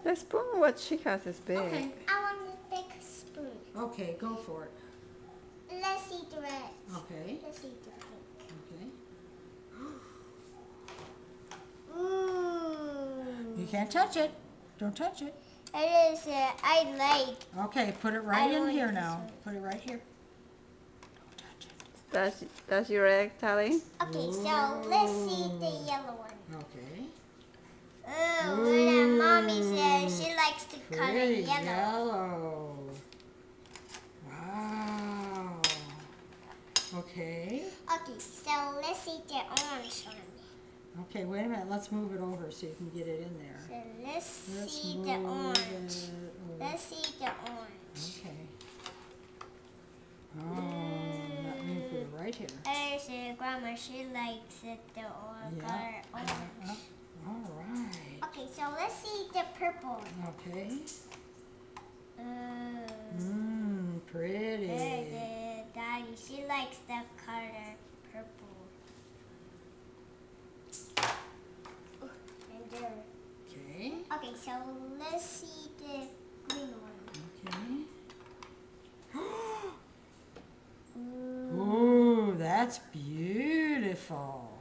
The spoon, what she has is big. Okay. I want a big spoon. Okay, go for it. Let's eat the red. Okay. Let's eat the pink. Okay. Ooh. You can't touch it. Don't touch it. It is, I like. Okay, put it right in want here this now. one. Put it right here. Don't touch it. That's your egg, Tally? Okay, so let's see the yellow one. Okay. Oh, what mommy says she likes the color Pretty yellow. yellow. Wow. Okay. Okay, so let's see the orange one. Okay, wait a minute. Let's move it over so you can get it in there. So let's see move the orange. it over. Let's see the orange. Okay. Oh, let me put it right here. There's grandma, she likes it the color orange. All right. Okay, so let's see the purple one. Okay. Pretty. There's Daddy, she likes the color purple. And there. Okay. Okay, so let's see the green one. Okay. Ooh, that's beautiful.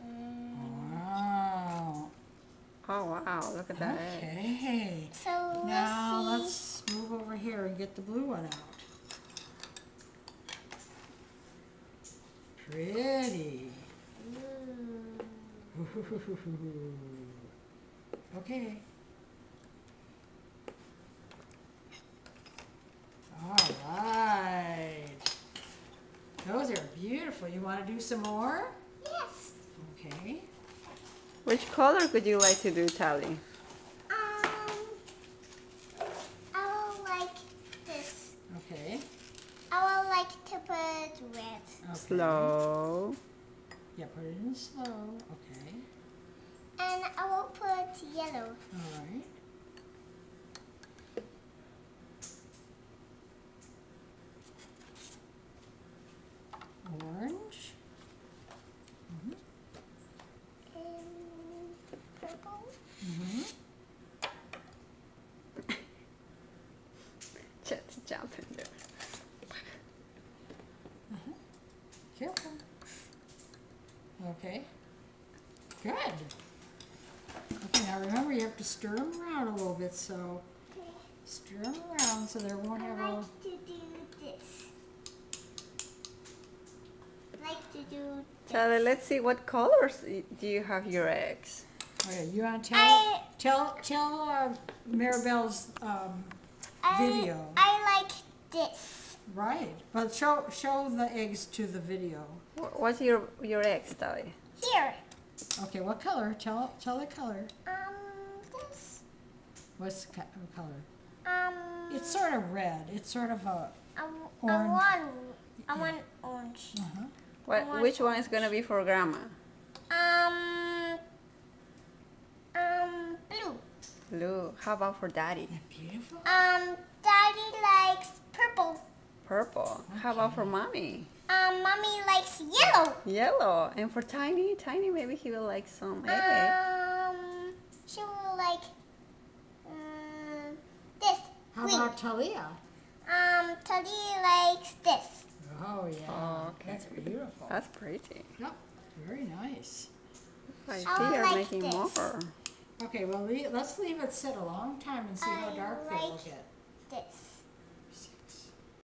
Wow. Oh, wow. Look at that egg. Okay. So Now let's see. let's move over here and get the blue one out. Pretty. Okay. All right. Those are beautiful. You want to do some more? Yes. Okay. Which color would you like to do, Tally? I will like this. Okay. I would like to put red. Okay. Slow. Yeah, put it in slow. Okay. And I will put yellow. All right. Orange. And purple. Just jump in there. Careful. Okay. Good. Okay, now remember you have to stir them around a little bit, so Okay. stir them around so they won't I have all... like to do this. I like to do this. Tally, let's see what colors do you have your eggs? Okay, you want to I- tell Maribel's video. I like this. Right, but show the eggs to the video. What's your eggs, Tally? Here. Okay, what color? Tell the color. This. What's the color? It's It's sort of red. It's sort of a... I orange. want orange. What? Which one is gonna be for Grandma? Blue. Blue. How about for Daddy? Beautiful. Daddy likes purple. Purple. How about for Mommy? Mommy likes yellow. Yellow. And for Tiny? Tiny, maybe he will like some egg. She will like this. How green. about Talia? Teddy likes this. Oh, yeah. Oh, okay. That's beautiful. That's pretty. Yep, very nice. I see I you're like making this. more. Okay, well, let's leave it sit a long time and see how I dark they will like get. this.